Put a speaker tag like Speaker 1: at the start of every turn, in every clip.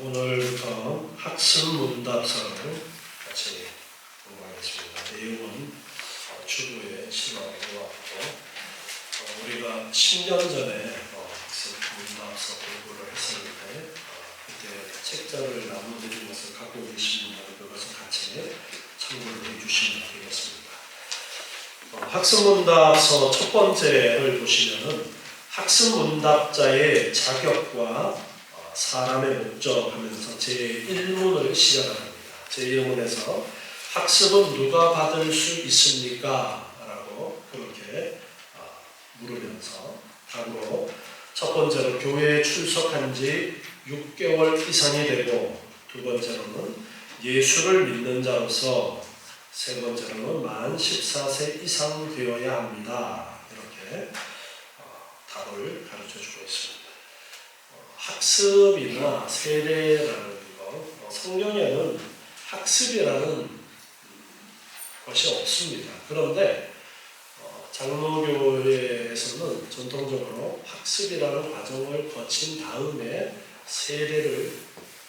Speaker 1: 오늘부터 학습문답서를 같이 공부하겠습니다. 내용은 추구에 실어왔고 우리가 10년 전에 학습문답서 공부를 했었는데 그때 책자를 나눠드린 것을 갖고 계신 분들은 그것을 같이 참고를 해주시면 되겠습니다. 학습문답서 첫 번째를 보시면은 학습문답자의 자격과 사람의 목적 하면서 제1문을 시작합니다. 제1문에서 학습은 누가 받을 수 있습니까? 라고 그렇게 물으면서 답으로 첫 번째로 교회에 출석한 지 6개월 이상이 되고 두 번째로는 예수를 믿는 자로서 세 번째로는 만 14세 이상 되어야 합니다. 이렇게 답을 가르쳐주고 있습니다. 학습이나 세례라는 거, 성경에는 학습이라는 것이 없습니다. 그런데 장로교회에서는 전통적으로 학습이라는 과정을 거친 다음에 세례를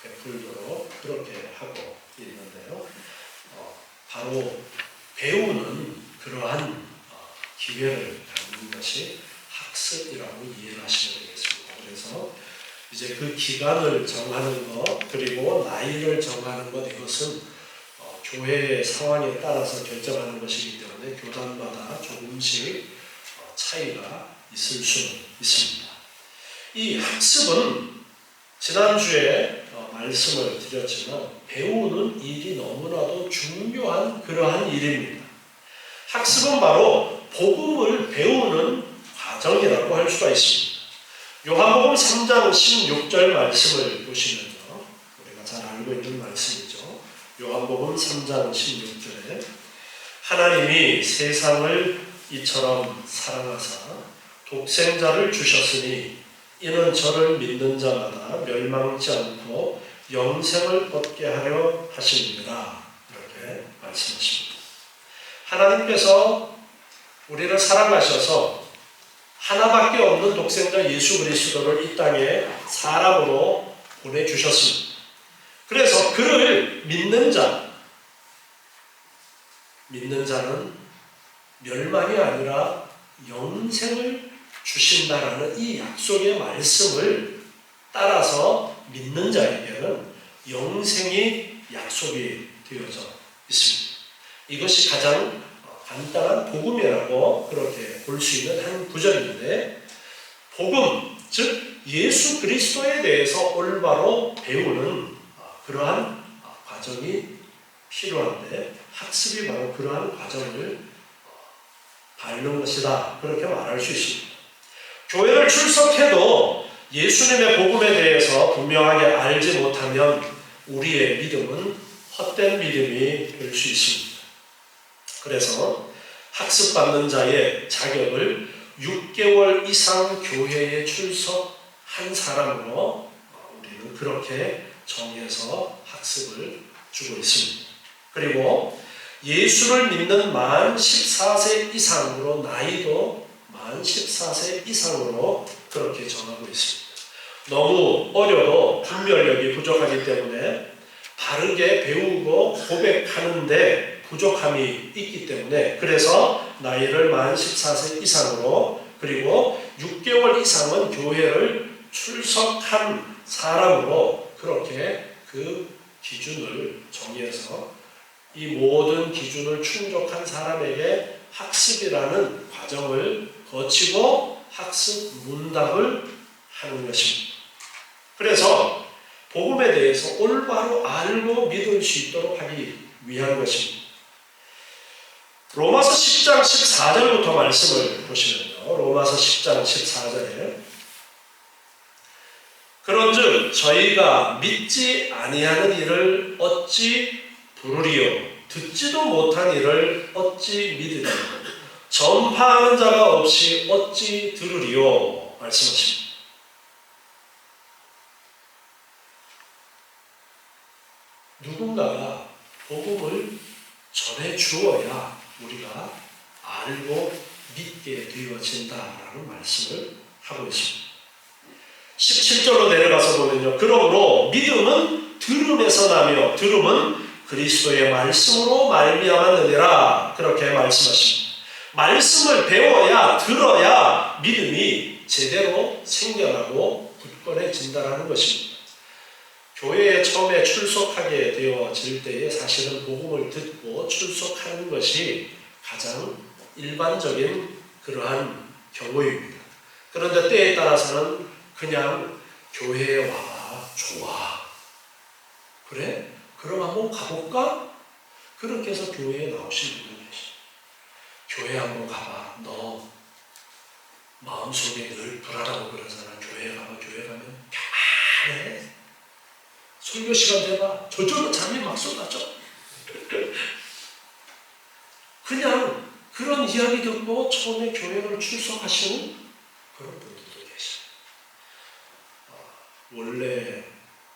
Speaker 1: 베풀도록 그렇게 하고 있는데요. 바로 배우는 그러한 기회를 갖는 것이 학습이라고 이해를 하시면 되겠습니다. 그래서 이제 그 기간을 정하는 것 그리고 나이를 정하는 것 이것은 교회의 상황에 따라서 결정하는 것이기 때문에 교단마다 조금씩 차이가 있을 수는 있습니다. 이 학습은 지난주에 말씀을 드렸지만 배우는 일이 너무나도 중요한 그러한 일입니다. 학습은 바로 복음을 배우는 과정이라고 할 수가 있습니다. 요한복음 3장 16절 말씀을 보시면요. 우리가 잘 알고 있는 말씀이죠. 요한복음 3장 16절에 하나님이 세상을 이처럼 사랑하사 독생자를 주셨으니 이는 저를 믿는 자마다 멸망치 않고 영생을 얻게 하려 하십니다. 이렇게 말씀하십니다. 하나님께서 우리를 사랑하셔서 하나밖에 없는 독생자 예수 그리스도를 이 땅에 사람으로 보내주셨습니다. 그래서 그를 믿는 자는 멸망이 아니라 영생을 주신다라는 이 약속의 말씀을 따라서 믿는 자에게는 영생이 약속이 되어져 있습니다. 이것이 가장 간단한 복음이라고 그렇게 볼 수 있는 한 구절인데, 복음, 즉 예수 그리스도에 대해서 올바로 배우는 그러한 과정이 필요한데 학습이 바로 그러한 과정을 밟는 것이다. 그렇게 말할 수 있습니다. 교회를 출석해도 예수님의 복음에 대해서 분명하게 알지 못하면 우리의 믿음은 헛된 믿음이 될 수 있습니다. 그래서 학습받는 자의 자격을 6개월 이상 교회에 출석한 사람으로 우리는 그렇게 정해서 학습을 주고 있습니다. 그리고 예수를 믿는 만 14세 이상으로 나이도 만 14세 이상으로 그렇게 정하고 있습니다. 너무 어려도 분별력이 부족하기 때문에 바르게 배우고 고백하는데 부족함이 있기 때문에 그래서 나이를 만 14세 이상으로 그리고 6개월 이상은 교회를 출석한 사람으로 그렇게 그 기준을 정해서 이 모든 기준을 충족한 사람에게 학습이라는 과정을 거치고 학습 문답을 하는 것입니다. 그래서 복음에 대해서 올바로 알고 믿을 수 있도록 하기 위한 것입니다. 로마서 10장 14절부터 말씀을 보시면요. 로마서 10장 14절에 그런즉 저희가 믿지 아니하는 일을 어찌 부르리요 듣지도 못한 일을 어찌 믿으리요 전파하는 자가 없이 어찌 들으리요 말씀하십니다. 누군가가 복음을 전해 주어야 우리가 알고 믿게 되어진다라는 말씀을 하고 있습니다. 17절로 내려가서 보면요. 그러므로 믿음은 들음에서 나며 들음은 그리스도의 말씀으로 말미암았느니라. 그렇게 말씀하십니다. 말씀을 배워야 들어야 믿음이 제대로 생겨나고 굳건해진다는 것입니다. 교회에 처음에 출석하게 되어질 때에 사실은 복음을 듣고 출석하는 것이 가장 일반적인 그러한 경우입니다. 그런데 때에 따라서는 그냥 교회에 와봐. 좋아. 그래? 그럼 한번 가볼까? 그렇게 해서 교회에 나오신 분이 계십니다. 교회 한번 가봐. 너 마음속에 늘 불안하고 그러잖아. 교회 가면 가만해. 설교 시간 되봐. 저절로 잠이 막 쏟아져. 그냥 그런 이야기 듣고 처음에 교회를 출석하시는 그런 분들도 계십니다. 원래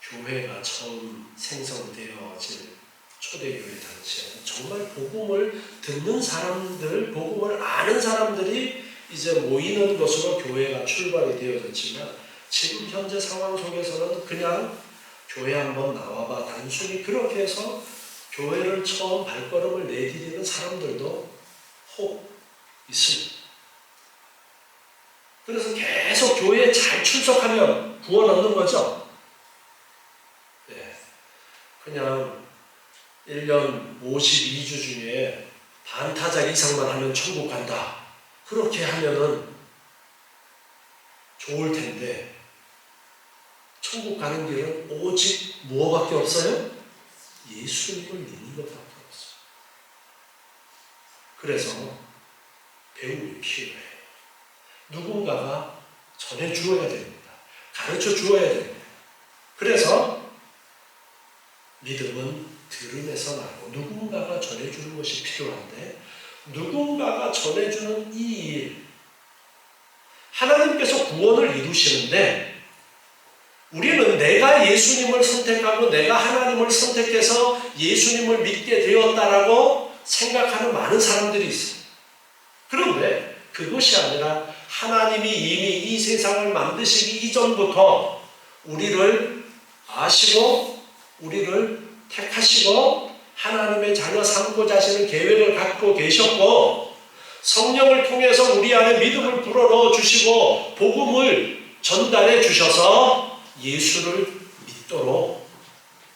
Speaker 1: 교회가 처음 생성되어질 초대교회 당시에 정말 복음을 듣는 사람들, 복음을 아는 사람들이 이제 모이는 것으로 교회가 출발이 되어졌지만 지금 현재 상황 속에서는 그냥 교회 한번 나와봐. 단순히 그렇게 해서 교회를 처음 발걸음을 내디디는 사람들도 혹 있습니다. 그래서 계속 교회에 잘 출석하면 구원 얻는 거죠? 네. 그냥 1년 52주 중에 반타작 이상만 하면 천국 간다. 그렇게 하면은 좋을 텐데 천국 가는 길은 오직 무엇밖에 없어요? 예수님을 믿는 것밖에 없어요. 그래서 배움이 필요해요. 누군가가 전해주어야 됩니다. 가르쳐 주어야 됩니다. 그래서 믿음은 들음에서 나고 누군가가 전해주는 것이 필요한데 누군가가 전해주는 이 일, 하나님께서 구원을 이루시는데 우리는 내가 예수님을 선택하고 내가 하나님을 선택해서 예수님을 믿게 되었다라고 생각하는 많은 사람들이 있어요. 그런데 그것이 아니라 하나님이 이미 이 세상을 만드시기 이전부터 우리를 아시고 우리를 택하시고 하나님의 자녀 삼고자 하시는 계획을 갖고 계셨고 성령을 통해서 우리 안에 믿음을 불어넣어 주시고 복음을 전달해 주셔서 예수를 믿도록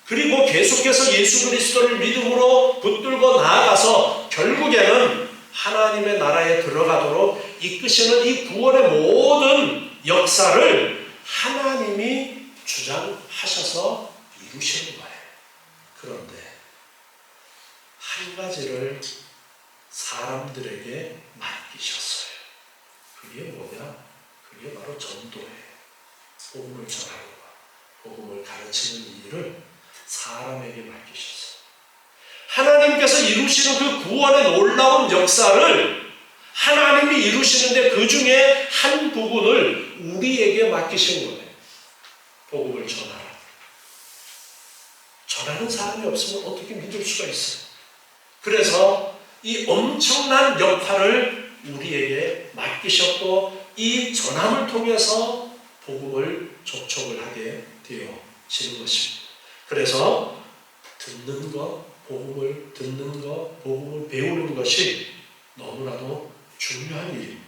Speaker 1: 그리고 계속해서 예수 그리스도를 믿음으로 붙들고 나아가서 결국에는 하나님의 나라에 들어가도록 이끄시는 이 구원의 모든 역사를 하나님이 주장하셔서 이루시는 거예요. 그런데 한 가지를 사람들에게 맡기셨어요. 그게 뭐냐? 그게 바로 전도예요. 복음을 전하는 것, 복음을 가르치는 일을 사람에게 맡기셨어요. 하나님께서 이루시는 그 구원의 놀라운 역사를 하나님이 이루시는데 그 중에 한 부분을 우리에게 맡기신 거예요. 복음을 전하라. 전하는 사람이 없으면 어떻게 믿을 수가 있어요. 그래서 이 엄청난 역할을 우리에게 맡기셨고 이 전함을 통해서 복음을 접촉을 하게 되어지는 것입니다. 그래서 듣는 것, 복음을 듣는 것, 복음을 배우는 것이 너무나도 중요한 일입니다.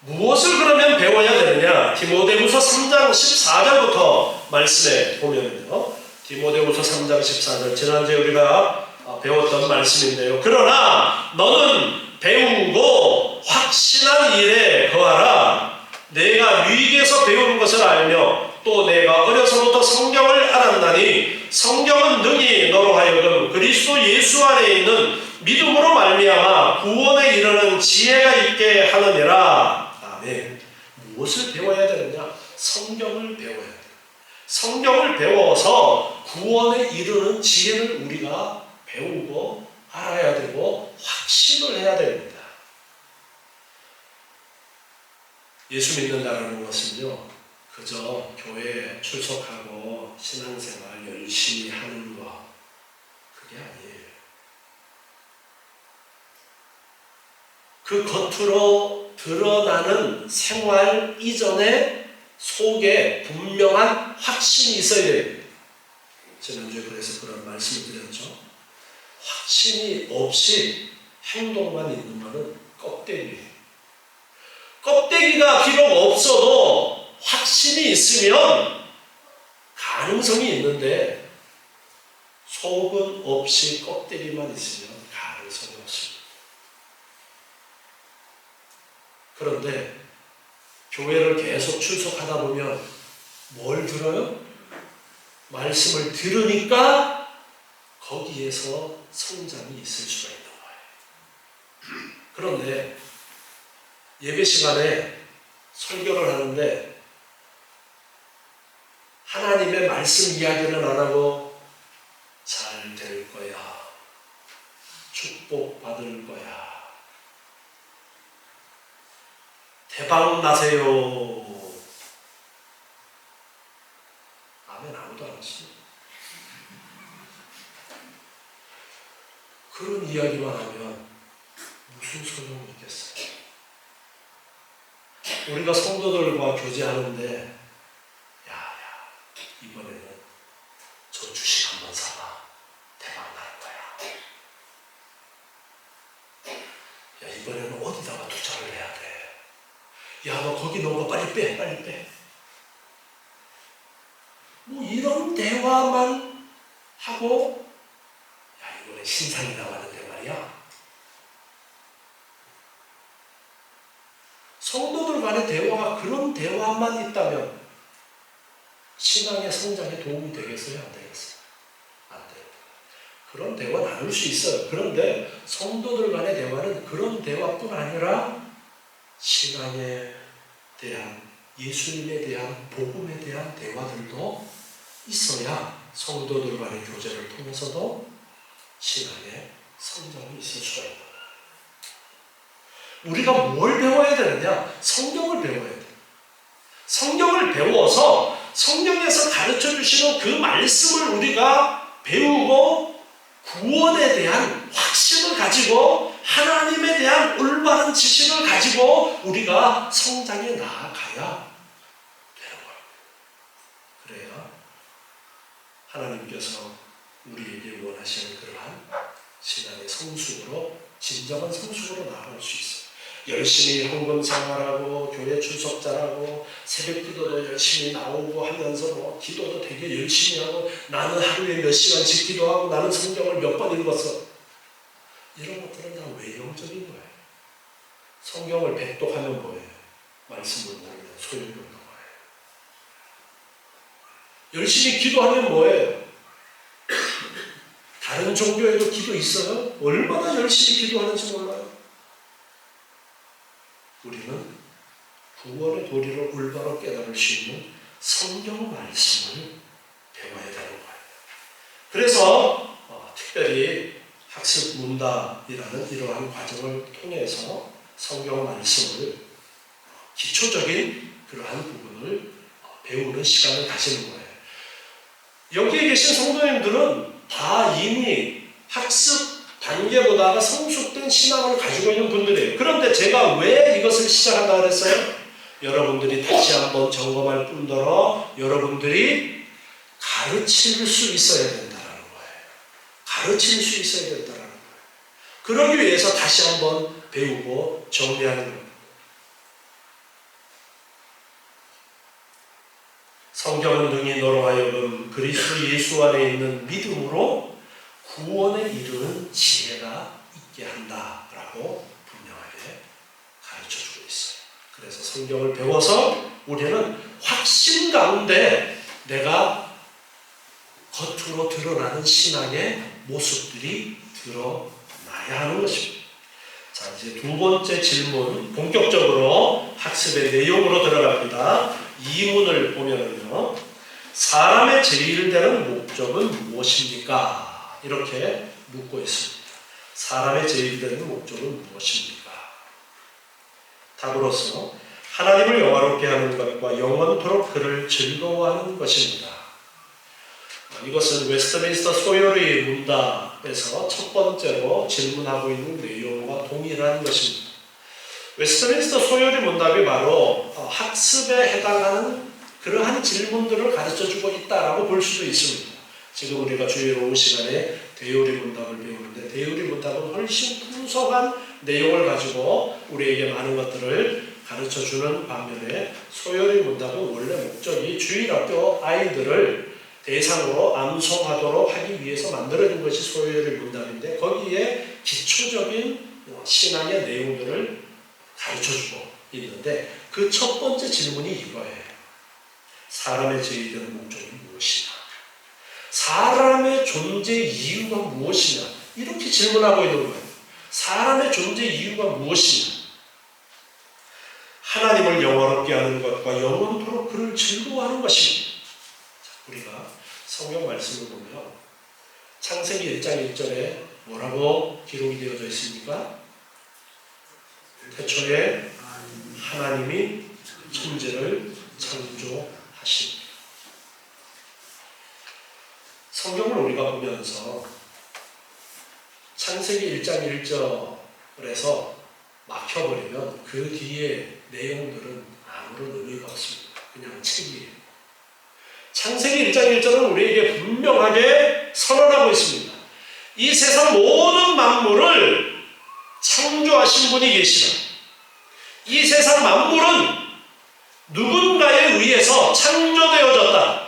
Speaker 1: 무엇을 그러면 배워야 되느냐? 디모데후서 3장 14절부터 말씀에 보면요. 디모데후서 3장 14절 지난주에 우리가 배웠던 말씀인데요. 그러나 너는 배우고 확신한 일에 거하라. 내가 유익에서 배우는 것을 알며 또 내가 어려서부터 성경을 알았나니 성경은 능히 너로 하여금 그리스도 예수 안에 있는 믿음으로 말미암아 구원에 이르는 지혜가 있게 하느니라. 아멘. 무엇을 배워야 되느냐? 성경을 배워야 돼요. 성경을 배워서 구원에 이르는 지혜를 우리가 배우고 알아야 되고 확신을 해야 됩니다. 예수 믿는다는 것은요, 그저 교회에 출석하고 신앙생활 열심히 하는 것, 그게 아니에요. 그 겉으로 드러나는 생활 이전에 속에 분명한 확신이 있어야 돼요. 지난주에 그래서 그런 말씀을 드렸죠. 확신이 없이 행동만 있는 것은 껍데기예요. 껍데기가 비록 없어도 확신이 있으면 가능성이 있는데 속은 없이 껍데기만 있으면 가능성이 없습니다. 그런데 교회를 계속 출석하다 보면 뭘 들어요? 말씀을 들으니까 거기에서 성장이 있을 수가 있는 거예요. 그런데 예배 시간에 설교를 하는데 하나님의 말씀 이야기는 안 하고 잘 될 거야, 축복받을 거야, 대박 나세요. 아멘 아무도 안 하시죠. 그런 이야기만 하면 무슨 소용이 있겠어요? 우리가 성도들과 교제하는데 야 이번에는 저 주식 한번 사봐, 대박 날 거야. 야 이번에는 어디다가 투자를 해야 돼. 야 너 거기 넣은 거 빨리 빼, 빨리 빼. 뭐 이런 대화만 하고 야 이번에 신상이 나왔는데 말이야. 성도들 간의 대화가 그런 대화만 있다면 신앙의 성장에 도움이 되겠어요? 안 되겠어요? 안 돼요. 그런 대화 나눌 수 있어요. 그런데 성도들 간의 대화는 그런 대화뿐 아니라 신앙에 대한, 예수님에 대한, 복음에 대한 대화들도 있어야 성도들 간의 교제를 통해서도 신앙의 성장이 있을 수가 있다. 우리가 뭘 배워야 되느냐? 성경을 배워야 돼. 성경을 배워서 성경에서 가르쳐 주시는 그 말씀을 우리가 배우고 구원에 대한 확신을 가지고 하나님에 대한 올바른 지식을 가지고 우리가 성장해 나아가야 되는 거예요. 그래야 하나님께서 우리에게 원하시는 그러한 신앙의 성숙으로, 진정한 성숙으로 나아갈 수 있어요. 열심히 헌금 생활하고 교회 출석 잘하고 새벽 기도도 열심히 나오고 하면서 뭐 기도도 되게 열심히 하고 나는 하루에 몇 시간씩 기도하고 나는 성경을 몇 번 읽었어. 이런 것들은 다 외형적인 거예요. 성경을 백독하면 뭐예요? 말씀을 모르면 소용이 없는 거예요. 열심히 기도하면 뭐예요? 다른 종교에도 기도 있어요? 얼마나 열심히 기도하는지 몰라요. 우리는 구원의 도리를 올바로 깨달을 수 있는 성경 말씀을 배워야 되는 거예요. 그래서 특별히 학습 문답이라는 이러한 과정을 통해서 성경 말씀을 기초적인 그러한 부분을 배우는 시간을 가지는 거예요. 여기에 계신 성도님들은 다 이미 학습 단계보다가 성숙된 신앙을 가지고 있는 분들이에요. 그런데 제가 왜 이것을 시작한다고 그랬어요? 여러분들이 다시 한번 점검할 뿐더러 여러분들이 가르칠 수 있어야 된다는 거예요. 가르칠 수 있어야 된다는 거예요. 그러기 위해서 다시 한번 배우고 정리하는 거예요. 성경은 능히 너로 하여금 그리스도 예수 안에 있는 믿음으로 구원에 이르는 지혜가 있게 한다라고 분명하게 가르쳐주고 있어요. 그래서 성경을 배워서 우리는 확신 가운데 내가 겉으로 드러나는 신앙의 모습들이 드러나야 하는 것입니다. 자, 이제 두 번째 질문, 본격적으로 학습의 내용으로 들어갑니다. 이문을 보면은요, 사람의 제일 되는 목적은 무엇입니까? 이렇게 묻고 있습니다. 사람의 제일 되는 목적은 무엇입니까? 답으로서 하나님을 영화롭게 하는 것과 영원토록 그를 즐거워하는 것입니다. 이것은 웨스트민스터 소요리 문답에서 첫 번째로 질문하고 있는 내용과 동일한 것입니다. 웨스트민스터 소요리 문답이 바로 학습에 해당하는 그러한 질문들을 가르쳐주고 있다라고 볼 수도 있습니다. 지금 우리가 주일 오후 시간에 대요리 문답을 배우는데 대요리 문답은 훨씬 풍성한 내용을 가지고 우리에게 많은 것들을 가르쳐주는 반면에 소요리 문답은 원래 목적이 주일학교 아이들을 대상으로 암송하도록 하기 위해서 만들어진 것이 소요리 문답인데 거기에 기초적인 신앙의 내용들을 가르쳐주고 있는데 그 첫 번째 질문이 이거예요. 사람의 제의되는 목적이 무엇이냐? 사람의 존재 이유가 무엇이냐? 이렇게 질문하고 있는 거예요. 사람의 존재 이유가 무엇이냐? 하나님을 영원롭게 하는 것과 영원토록 그를 즐거워하는 것입니다. 우리가 성경 말씀을 보면 창세기 1장 1절에 뭐라고 기록이 되어져 있습니까? 태초에 하나님이 천지를 창조하십니다. 성경을 우리가 보면서 창세기 1장 1절에서 막혀버리면 그 뒤에 내용들은 아무런 의미가 없습니다. 그냥 책이에요. 창세기 1장 1절은 우리에게 분명하게 선언하고 있습니다. 이 세상 모든 만물을 창조하신 분이 계시다. 이 세상 만물은 누군가에 의해서 창조되어졌다.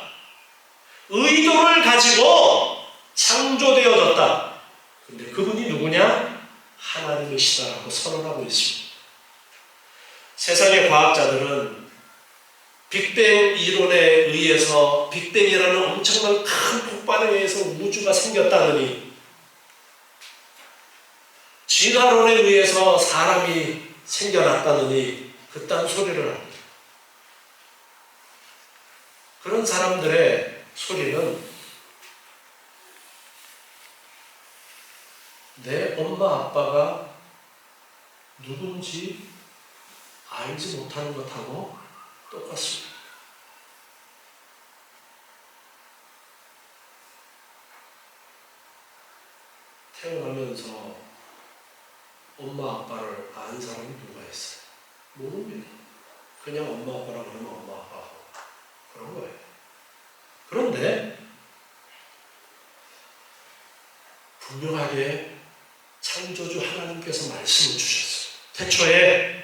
Speaker 1: 의도를 가지고 창조되어졌다. 근데 그분이 누구냐? 하나님이시다라고 선언하고 있습니다. 세상의 과학자들은 빅뱅 이론에 의해서 빅뱅이라는 엄청난 큰 폭발에 의해서 우주가 생겼다느니 진화론에 의해서 사람이 생겨났다느니 그딴 소리를 합니다. 그런 사람들의 소리는 내 엄마 아빠가 누군지 알지 못하는 것하고 똑같습니다. 태어나면서 엄마 아빠를 아는 사람이 누가 있어요? 모릅니다. 그냥 엄마 아빠라 그러면 엄마 아빠고 그런 거예요. 그런데 분명하게 창조주 하나님께서 말씀을 주셨어요. 태초에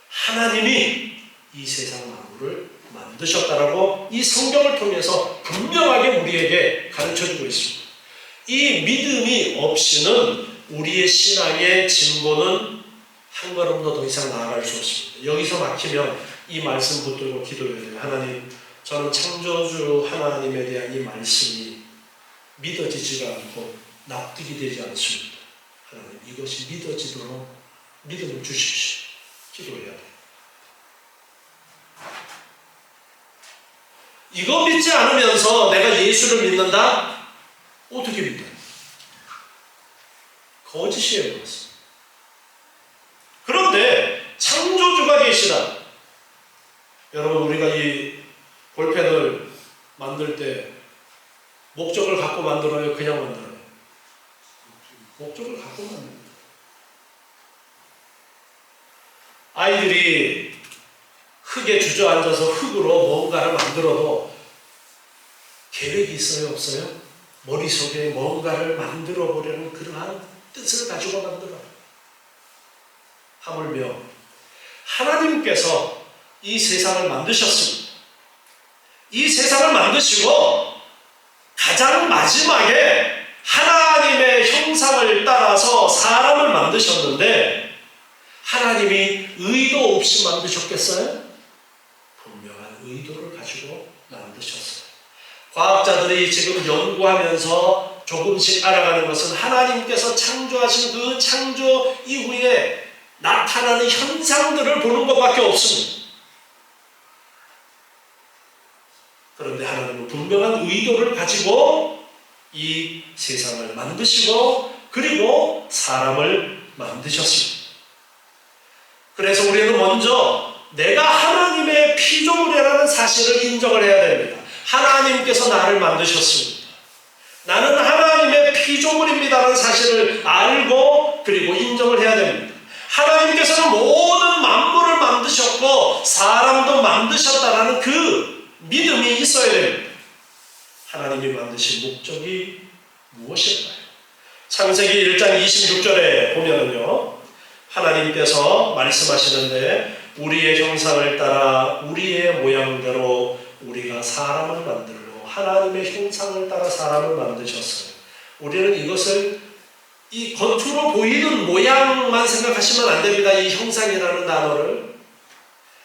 Speaker 1: 하나님이 이 세상 만물을 만드셨다라고 이 성경을 통해서 분명하게 우리에게 가르쳐주고 있습니다. 이 믿음이 없이는 우리의 신앙의 진보는 한 걸음도 더 이상 나아갈 수 없습니다. 여기서 막히면 이 말씀 붙들고 기도해야 돼요. 하나님, 저는 창조주 하나님에 대한 이 말씀이 믿어지지가 않고 납득이 되지 않습니다. 하나님, 이것이 믿어지도록 믿음을 주십시오. 기도해야 돼요. 이거 믿지 않으면서 내가 예수를 믿는다? 어떻게 믿어요? 거짓이에요. 그런데 창조주가 계시다. 여러분, 우리가 이 볼펜을 만들 때 목적을 갖고 만들어요? 그냥 만들어요? 목적을 갖고 만듭니다. 아이들이 흙에 주저앉아서 흙으로 뭔가를 만들어도 계획이 있어요? 없어요? 머릿속에 뭔가를 만들어 보려는 그러한 뜻을 가지고 만들어요. 하물며 하나님께서 이 세상을 만드셨습니다. 이 세상을 만드시고 가장 마지막에 하나님의 형상을 따라서 사람을 만드셨는데 하나님이 의도 없이 만드셨겠어요? 분명한 의도를 가지고 만드셨어요. 과학자들이 지금 연구하면서 조금씩 알아가는 것은 하나님께서 창조하신 그 창조 이후에 나타나는 현상들을 보는 것밖에 없습니다. 그런데 하나님은 분명한 의도를 가지고 이 세상을 만드시고 그리고 사람을 만드셨습니다. 그래서 우리는 먼저 내가 하나님의 피조물이라는 사실을 인정을 해야 됩니다. 하나님께서 나를 만드셨습니다. 나는 하나님의 피조물입니다라는 사실을 알고 그리고 인정을 해야 됩니다. 하나님께서는 모든 만물을 만드셨고 사람도 만드셨다라는 그 믿음이 있어야 됩니다. 하나님이 만드신 목적이 무엇일까요? 창세기 1장 26절에 보면은요, 하나님께서 말씀하시는데 우리의 형상을 따라 우리의 모양대로 우리가 사람을 만들고, 하나님의 형상을 따라 사람을 만드셨어요. 우리는 이것을 이 겉으로 보이는 모양만 생각하시면 안 됩니다. 이 형상이라는 단어를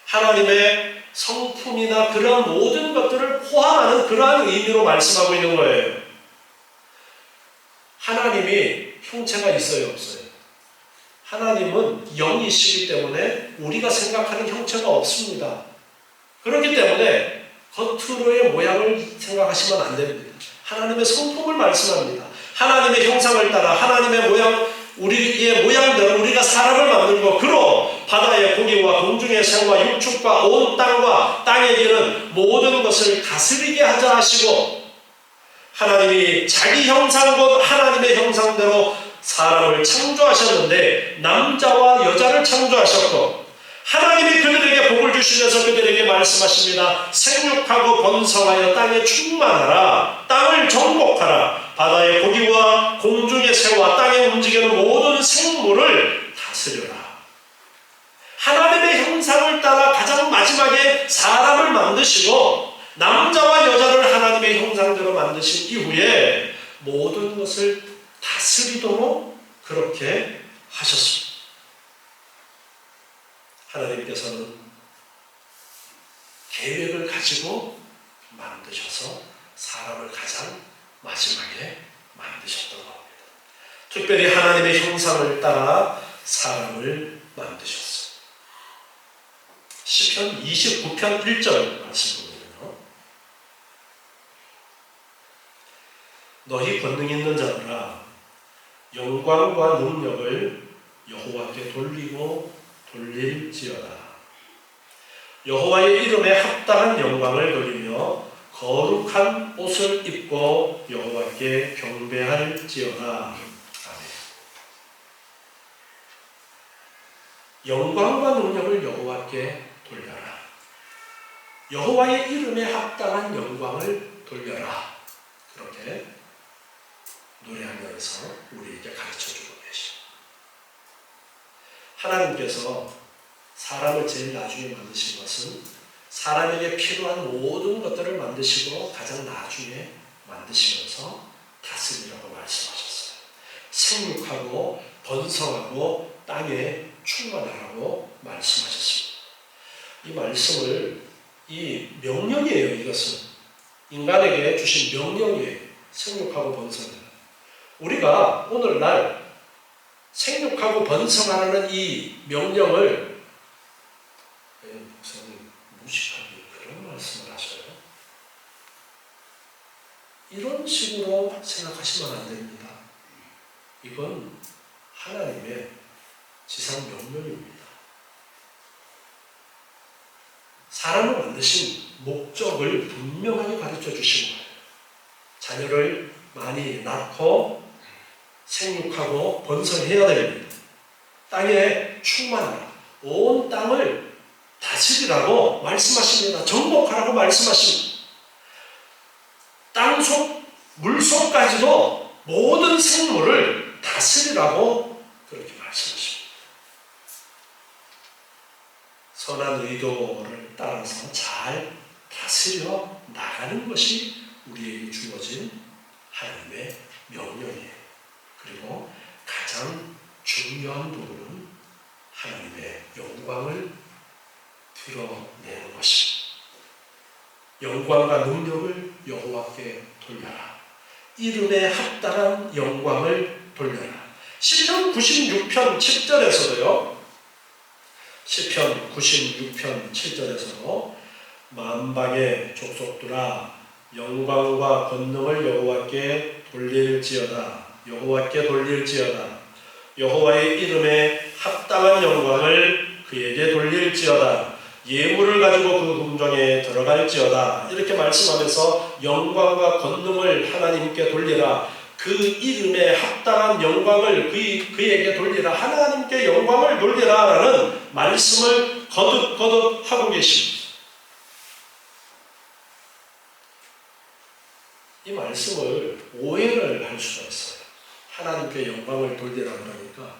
Speaker 1: 하나님의 성품이나 그런 모든 것들을 포함하는 그러한 의미로 말씀하고 있는 거예요. 하나님이 형체가 있어요, 없어요? 하나님은 영이시기 때문에 우리가 생각하는 형체가 없습니다. 그렇기 때문에 겉으로의 모양을 생각하시면 안 됩니다. 하나님의 성품을 말씀합니다. 하나님의 형상을 따라 하나님의 모양, 우리의 모양대로 우리가 사람을 만들고 그로 바다의 고기와 공중의 새와 육축과 온 땅과 땅에 기는 모든 것을 다스리게 하자 하시고, 하나님이 자기 형상 곧 하나님의 형상대로 사람을 창조하셨는데 남자와 여자를 창조하셨고, 하나님이 그들에게 복을 주시면서 그들에게 말씀하십니다. 생육하고 번성하여 땅에 충만하라. 땅을 정복하라. 바다의 고기와 공중의 새와 땅에 움직이는 모든 생물을 다스려라. 하나님의 형상을 따라 가장 마지막에 사람을 만드시고 남자와 여자를 하나님의 형상대로 만드신 이후에 모든 것을 다스리도록 그렇게 하셨습니다. 하나님께서는 계획을 가지고 만드셔서 사람을 가장 마지막에 만드셨던 겁니다. 특별히 하나님의 형상을 따라 사람을 만드셨어요. 시편 29편 1절 말씀 보면요, 너희 권능 있는 자들아 영광과 능력을 여호와께 돌릴지어다. 여호와의 이름에 합당한 영광을 돌리며 거룩한 옷을 입고 여호와께 경배할지어다. 아멘. 영광과 능력을 여호와께 돌려라. 여호와의 이름에 합당한 영광을 돌려라. 그렇게 노래하면서 우리에게 가르쳐주고 계십니다. 하나님께서 사람을 제일 나중에 만드신 것은 사람에게 필요한 모든 것들을 만드시고 가장 나중에 만드시면서 다스리라고 말씀하셨어요. 생육하고 번성하고 땅에 충만하라고 말씀하셨습니다. 이 말씀을, 이 명령이에요. 이것은 인간에게 주신 명령이에요. 생육하고 번성하라. 우리가 오늘날 생육하고 번성하라는 이 명령을, 목사님 무식하게 그런 말씀을 하셔요? 이런 식으로 생각하시면 안 됩니다. 이건 하나님의 지상 명령입니다. 사람을 만드신 목적을 분명하게 가르쳐 주신 거예요. 자녀를 많이 낳고 생육하고 번성해야 됩니다. 땅에 충만하라. 온 땅을 다스리라고 말씀하십니다. 정복하라고 말씀하십니다. 땅속, 물속까지도 모든 생물을 다스리라고 그렇게 말씀하십니다. 선한 의도를 따라서 잘 다스려 나가는 것이 우리에게 주어진 하나님의 명령이에요. 그리고 가장 중요한 부분은 하나님의 영광을 드러내는 것입니다. 영광과 능력을 여호와께 돌려라. 이름에 합당한 영광을 돌려라. 시편 96편 7절에서도요. 시편 96편 7절에서도 만방의 족속들아 영광과 권능을 여호와께 돌릴지어다. 여호와께 돌릴지어다. 여호와의 이름에 합당한 영광을 그에게 돌릴지어다. 예물을 가지고 그 궁정에 들어갈지어다. 이렇게 말씀하면서 영광과 권능을 하나님께 돌리라. 그 이름에 합당한 영광을 그에게 돌리라. 하나님께 영광을 돌리라라는 말씀을 거듭 하고 계십니다. 이 말씀을 오해를 할 수가 있어요. 하나님께 영광을 돌리라 그러니까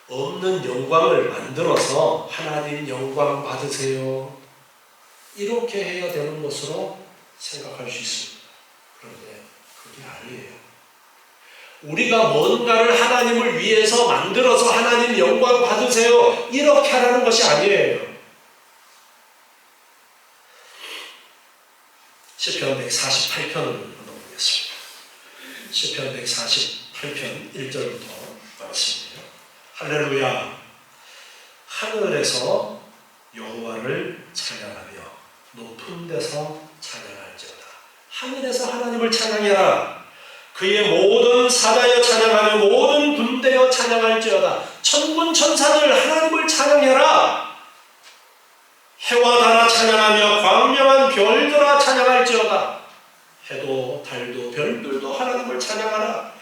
Speaker 1: 없는 영광을 만들어서 하나님 영광 받으세요, 이렇게 해야 되는 것으로 생각할 수 있습니다. 그런데 그게 아니에요. 우리가 뭔가를 하나님을 위해서 만들어서 하나님 영광 받으세요, 이렇게 하라는 것이 아니에요. 시편 148편을 한번 보겠습니다. 시편 148편 1절부터 말씀입니다. 할렐루야, 하늘에서 여호와를 찬양하며 높은 데서 찬양할지어다. 하늘에서 하나님을 찬양해라. 그의 모든 사자여 찬양하며 모든 군대여 찬양할지어다. 천군 천사들 하나님을 찬양해라. 해와 달아 찬양하며 광명한 별들아 찬양할지어다. 해도 달도 별들도 하나님을 찬양하라.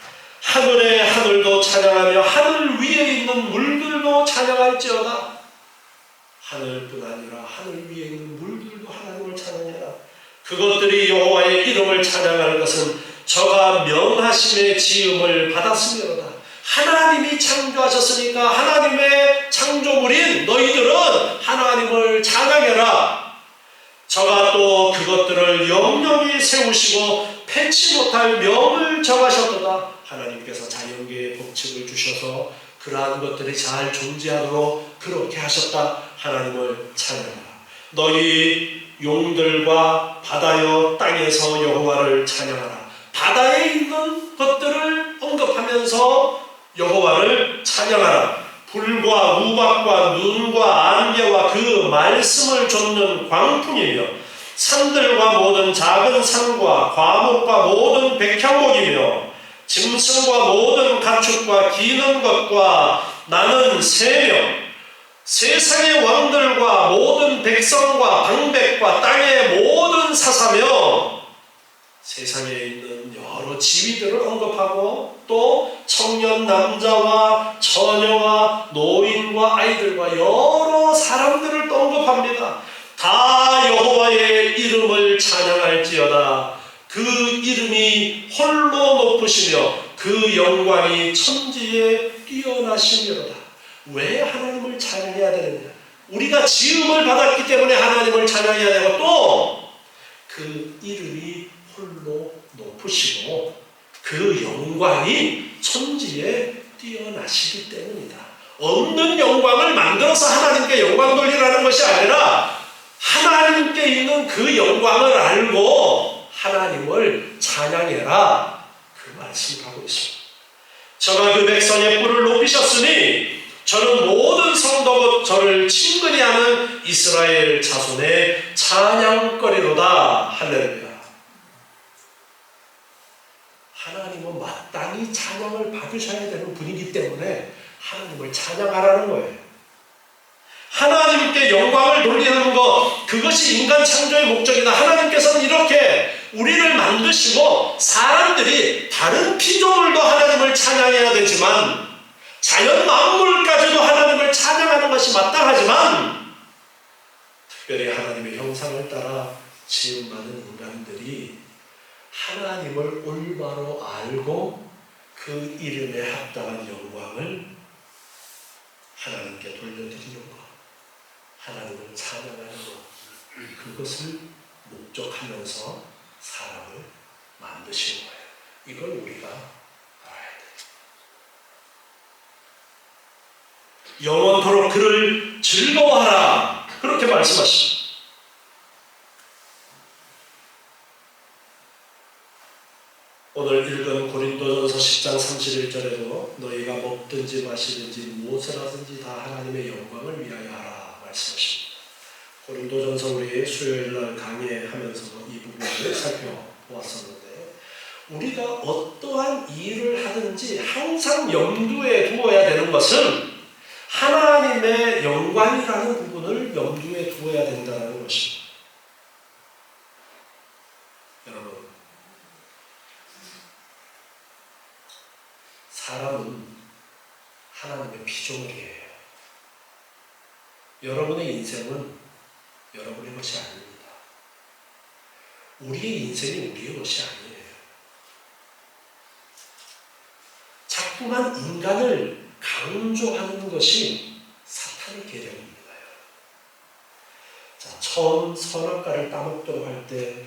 Speaker 1: 하늘의 하늘도 찬양하며 하늘 위에 있는 물들도 찬양할지어다. 하늘뿐 아니라 하늘 위에 있는 물들도 하나님을 찬양해라. 그것들이 여호와의 이름을 찬양하는 것은 저가 명하심의 지음을 받았음이로다. 하나님이 창조하셨으니까 하나님의 창조물인 너희들은 하나님을 찬양해라. 저가 또 그것들을 영영히 세우시고 패치 못할 명을 정하셨도다. 하나님께서 자연계의 법칙을 주셔서 그러한 것들이 잘 존재하도록 그렇게 하셨다. 하나님을 찬양하라. 너희 용들과 바다여 땅에서 여호와를 찬양하라. 바다에 있는 것들을 언급하면서 여호와를 찬양하라. 불과 우박과 눈과 안개와 그 말씀을 좇는 광풍이며 산들과 모든 작은 산과 과목과 모든 백향목이며 짐승과 모든 가축과 기는 것과 나는 새며 세상의 왕들과 모든 백성과 방백과 땅의 모든 사사며 세상에 있는 여러 지위들을 언급하고 또 청년 남자와 처녀와 노인과 아이들과 여러 사람들을 또 언급합니다. 다 여호와의 이름을 찬양할지어다. 그 이름이 홀로 높으시며 그 영광이 천지에 뛰어나시며로다. 왜 하나님을 찬양해야 되느냐? 우리가 지음을 받았기 때문에 하나님을 찬양해야 되고 또 그 이름이 홀로 높으시고 그 영광이 천지에 뛰어나시기 때문이다. 없는 영광을 만들어서 하나님께 영광 돌리라는 것이 아니라 하나님께 있는 그 영광을 알고 하나님을 찬양해라, 그 말씀을 하고 있습니다. 저가 그 백성의 뿔을 높이셨으니 저는 모든 성도고 저를 친근히 하는 이스라엘 자손의 찬양거리로다. 할렐루야. 하나님은 마땅히 찬양을 받으셔야 되는 분이기 때문에 하나님을 찬양하라는 거예요. 하나님께 영광을 돌리는 것, 그것이 인간 창조의 목적이다. 하나님께서는 이렇게 우리를 만드시고 사람들이 다른 피조물도 하나님을 찬양해야 되지만 자연 만물까지도 하나님을 찬양하는 것이 마땅하지만 특별히 하나님의 형상을 따라 지음받은 인간들이 하나님을 올바로 알고 그 이름에 합당한 영광을 하나님께 돌려드리는 것, 하나님을 찬양하는 것, 그것을 목적하면서 사람을 만드신 거예요. 이걸 우리가 알아야 돼요. 영원토록 그를 즐거워하라, 그렇게 말씀하십니다. 오늘 읽은 고린도전서 10장 31절에도 너희가 먹든지 마시든지 무엇을 하든지 다 하나님의 영광을 위하여 하라 말씀하십니다. 고린도전서 우리 수요일날 강의하면서 이 부분을 살펴보았었는데 우리가 어떠한 일을 하든지 항상 염두에 두어야 되는 것은 하나님의 영광이라는 부분을 염두에 두어야 된다는 것입니다. 여러분, 사람은 하나님의 피조물이에요. 여러분의 인생은 여러분의 것이 아닙니다. 우리의 인생이 우리의 것이 아니에요. 자꾸만 인간을 강조하는 것이 사탄의 계략입니다. 자, 처음 선악과를 따먹도록 할 때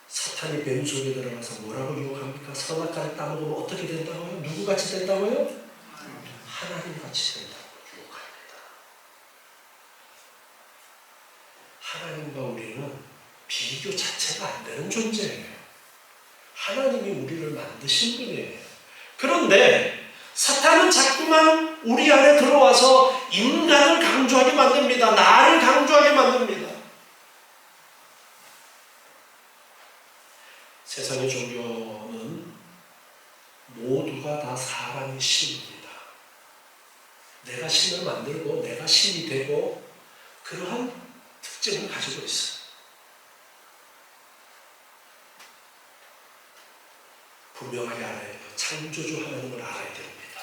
Speaker 1: 사탄이 뱀 속에 들어가서 뭐라고 유혹합니까? 선악과를 따먹으면 어떻게 된다고요? 누구같이 된다고요? 하나님같이 된다고 유혹합니다. 하나님과 우리는 비교 자체가 안 되는 존재예요. 하나님이 우리를 만드신 분이에요. 그런데 사탄은 자꾸만 우리 안에 들어와서 인간을 강조하게 만듭니다. 나를 강조하게 만듭니다. 세상의 종교는 모두가 다 사람이 신입니다. 내가 신을 만들고 내가 신이 되고 그러한 특징을 가지고 있어요. 분명하게 알아야 돼요. 창조주 하나님을 알아야 됩니다.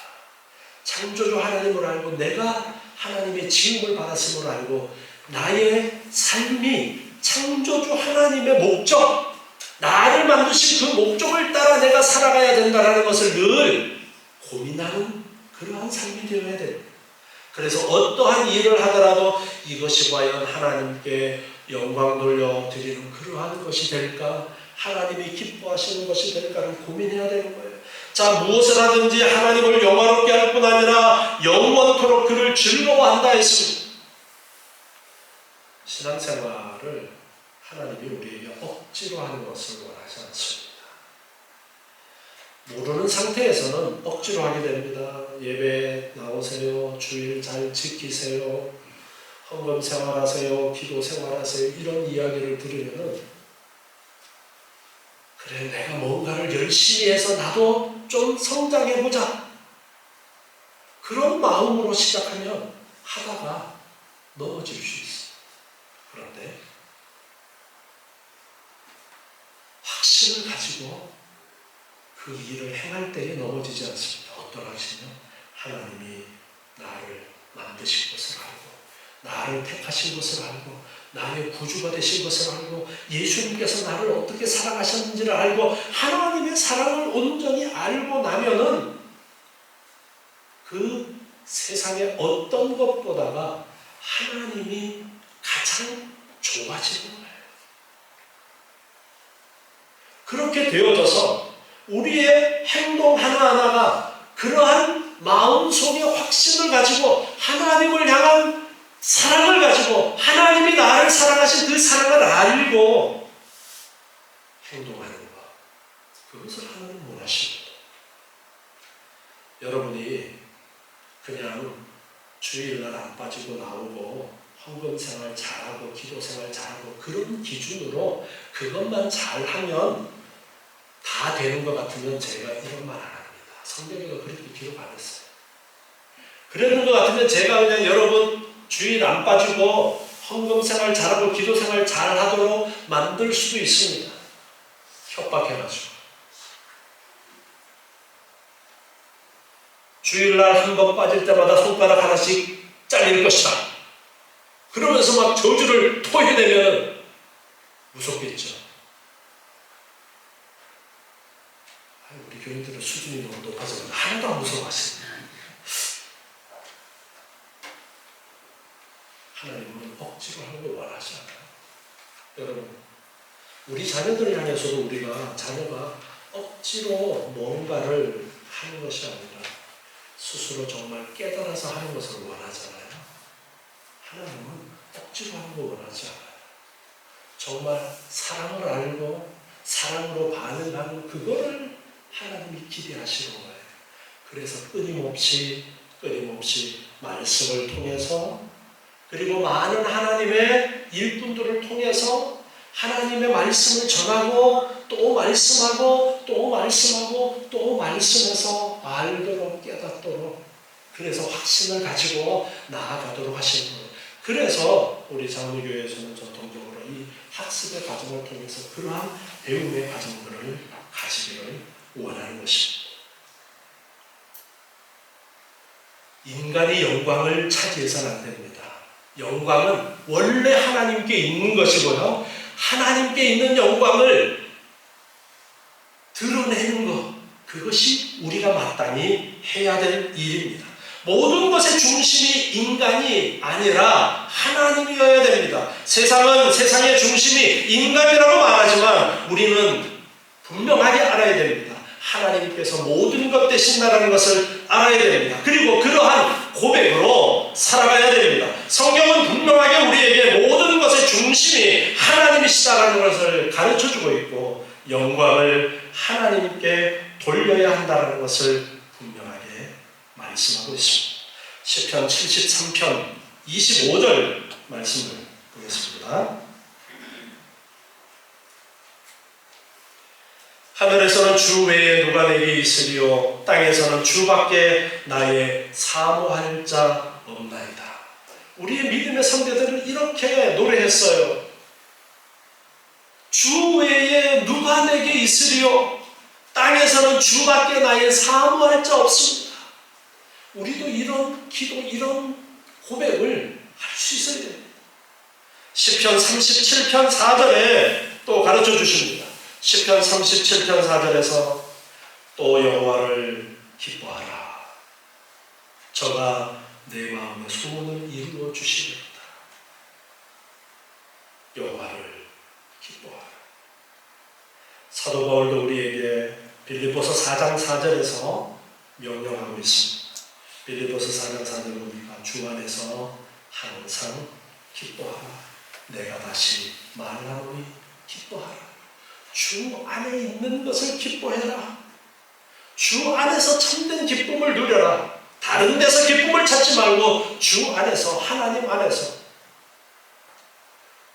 Speaker 1: 창조주 하나님을 알고 내가 하나님의 지음을 받았음을 알고 나의 삶이 창조주 하나님의 목적, 나를 만드신 그 목적을 따라 내가 살아가야 된다는 것을 늘 고민하는 그러한 삶이 되어야 됩니다. 그래서 어떠한 일을 하더라도 이것이 과연 하나님께 영광 돌려드리는 그러한 것이 될까? 하나님이 기뻐하시는 것이 될까를 고민해야 되는 거예요. 자, 무엇을 하든지 하나님을 영화롭게 할 뿐 아니라 영원토록 그를 즐거워한다 했습니다. 신앙생활을 하나님이 우리에게 억지로 하는 것을 원하지 않습니다. 모르는 상태에서는 억지로 하게 됩니다. 예배 나오세요. 주일 잘 지키세요. 헌금 생활하세요. 기도 생활하세요. 이런 이야기를 들으면은 그래, 내가 뭔가를 열심히 해서 나도 좀 성장해보자. 그런 마음으로 시작하면 하다가 넘어질 수 있어요. 그런데 확신을 가지고 그 일을 행할 때에 넘어지지 않습니다. 어떤 확신이요? 하나님이 나를 만드신 것을 알고 나를 택하신 것을 알고 나의 구주가 되신 것을 알고 예수님께서 나를 어떻게 사랑하셨는지를 알고 하나님의 사랑을 온전히 알고 나면은 그 세상의 어떤 것보다가 하나님이 가장 좋아지는 거예요. 그렇게 되어져서 우리의 행동 하나하나가 그러한 마음속의 확신을 가지고 하나님을 향한 사랑을 가지고 하나님이 나를 사랑하신 그 사랑을 알고 행동하는 것, 그것을 하나님 원하십니다. 여러분이 그냥 주일날 안 빠지고 나오고 헌금 생활 잘하고 기도 생활 잘하고 그런 기준으로 그것만 잘하면 다 되는 것 같으면 제가 이런 말 안 합니다. 성경에도 그렇게 기록 안 했어요. 그러는 것 같으면 제가 그냥 여러분 주일 안 빠지고 헌금 생활 잘하고 기도 생활 잘하도록 만들 수도 있습니다. 협박해가지고. 주일날 한 번 빠질 때마다 손가락 하나씩 잘릴 것이다. 그러면서 막 저주를 토해내면 무섭겠죠. 우리 교인들은 수준이 너무 높아서 하나도 안 무서워하시네. 하나님은 억지로 하는 걸 원하지 않아요. 여러분, 우리 자녀들을 향해서도 우리가 자녀가 억지로 뭔가를 하는 것이 아니라 스스로 정말 깨달아서 하는 것을 원하잖아요. 하나님은 억지로 하는 걸 원하지 않아요. 정말 사랑을 알고 사랑으로 반응하는 그거를 하나님이 기대하시는 거예요. 그래서 끊임없이 말씀을 통해서 그리고 많은 하나님의 일꾼들을 통해서 하나님의 말씀을 전하고 또 말씀하고 또 말씀하고 또 말씀해서 알도록 깨닫도록 그래서 확신을 가지고 나아가도록 하시는 거예요. 그래서 우리 장로교회에서는 전통적으로 이 학습의 과정을 통해서 그러한 배움의 과정들을 가지기를 원하는 것입니다. 인간이 영광을 차지해서는 안 됩니다. 영광은 원래 하나님께 있는 것이고요. 하나님께 있는 영광을 드러내는 것, 그것이 우리가 마땅히 해야 될 일입니다. 모든 것의 중심이 인간이 아니라 하나님이어야 됩니다. 세상은 세상의 중심이 인간이라고 말하지만 우리는 분명하게 알아야 됩니다. 하나님께서 모든 것 되신다는 것을 알아야 됩니다. 그리고 그러한 고백으로 살아가야 됩니다. 성경은 분명하게 우리에게 모든 것의 중심이 하나님이시다라는 것을 가르쳐주고 있고 영광을 하나님께 돌려야 한다는 것을 분명하게 말씀하고 있습니다. 시편 73편 25절 말씀을 보겠습니다. 하늘에서는 주 외에 누가 내게 있으리요 땅에서는 주밖에 나의 사모할 자 없나이다. 우리의 믿음의 선배들은 이렇게 노래했어요. 주 외에 누가 내게 있으리요 땅에서는 주밖에 나의 사모할 자 없습니다. 우리도 이런 기도, 이런 고백을 할 수 있어야 됩니다. 시편 37편 4절에 또 가르쳐 주십니다. 시편 37편 4절에서 또 여호와를 기뻐하라. 저가 내 마음의 소원을 이루어 주시리로다. 여호와를 기뻐하라. 사도 바울도 우리에게 빌립보서 4장 4절에서 명령하고 있습니다. 빌립보서 4장 4절 보니까 주 안에서 항상 기뻐하라. 내가 다시 말하노니 기뻐하라. 주 안에 있는 것을 기뻐해라. 주 안에서 참된 기쁨을 누려라. 다른 데서 기쁨을 찾지 말고 주 안에서, 하나님 안에서.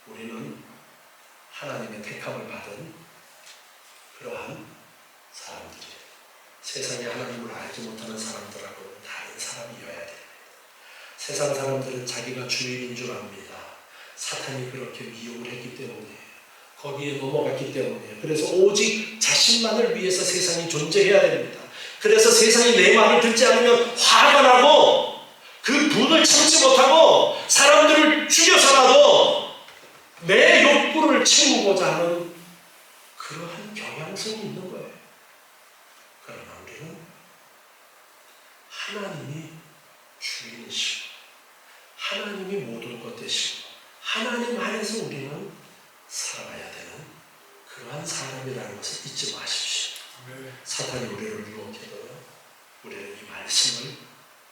Speaker 1: 우리는 하나님의 택함을 받은 그러한 사람들이에요. 세상에 하나님을 알지 못하는 사람들하고는 다른 사람이어야 됩니다. 세상 사람들은 자기가 주인인 줄 압니다. 사탄이 그렇게 미혹을 했기 때문에 거기에 넘어갔기 때문에 그래서 오직 자신만을 위해서 세상이 존재해야 됩니다. 그래서 세상이 내 말을 듣지 않으면 화가 나고 그 분을 참지 못하고 사람들을 죽여서라도 내 욕구를 채우고자 하는 그러한 경향성이 있는 거예요. 그러나 우리는 하나님이 주인이시고 하나님이 모든 것 되시고 하나님 안에서 우리는 살아가야 되는 그러한 사람이라는 것을 잊지 마십시오. 사탄이 우리를 유혹해도요, 우리는 이 말씀을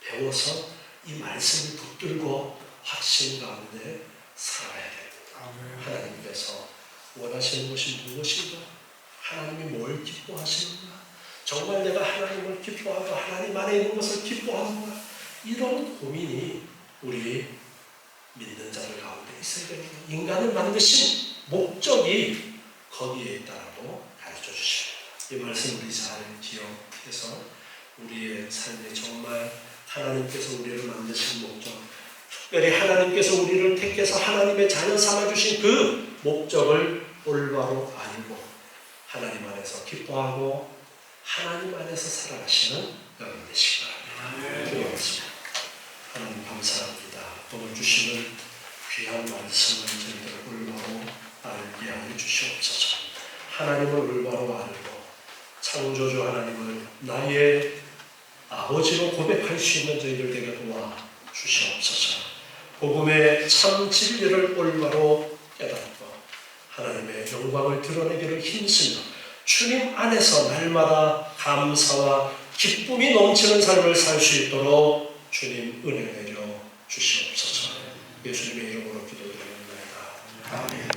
Speaker 1: 배워서 이 말씀을 붙들고 확신 가운데 살아가야 됩니다. 하나님께서 원하시는 것이 무엇인가? 하나님이 뭘 기뻐하시는가? 정말 내가 하나님을 기뻐하고 하나님 안에 있는 것을 기뻐하는가? 이런 고민이 우리 믿는 자들 가운데 있어야 됩니다. 인간을 만드신 목적이 거기에 있다고 가르쳐 주십니다. 이 말씀 우리 잘 기억해서 우리의 삶에 정말 하나님께서 우리를 만드신 목적, 특별히 하나님께서 우리를 택해서 하나님의 자녀 삼아주신 그 목적을 올바로 알고 하나님 안에서 기뻐하고 하나님 안에서 살아가시는 여러분 되시기 바랍니다. 기도하겠습니다. 하나님 감사합니다. 오늘 주시는 귀한 말씀을 저희들 올바로 알게 하여 주시옵소서. 하나님을 올바로 알고 창조주 하나님을 나의 아버지로 고백할 수 있는 저희들 되게 도와 주시옵소서. 복음의 참 진리를 올바로 깨닫고 하나님의 영광을 드러내기를 힘쓰며 주님 안에서 날마다 감사와 기쁨이 넘치는 삶을 살 수 있도록 주님 은혜 내려 주시옵소서. 예수님의 이름으로 기도드립니다. 아멘.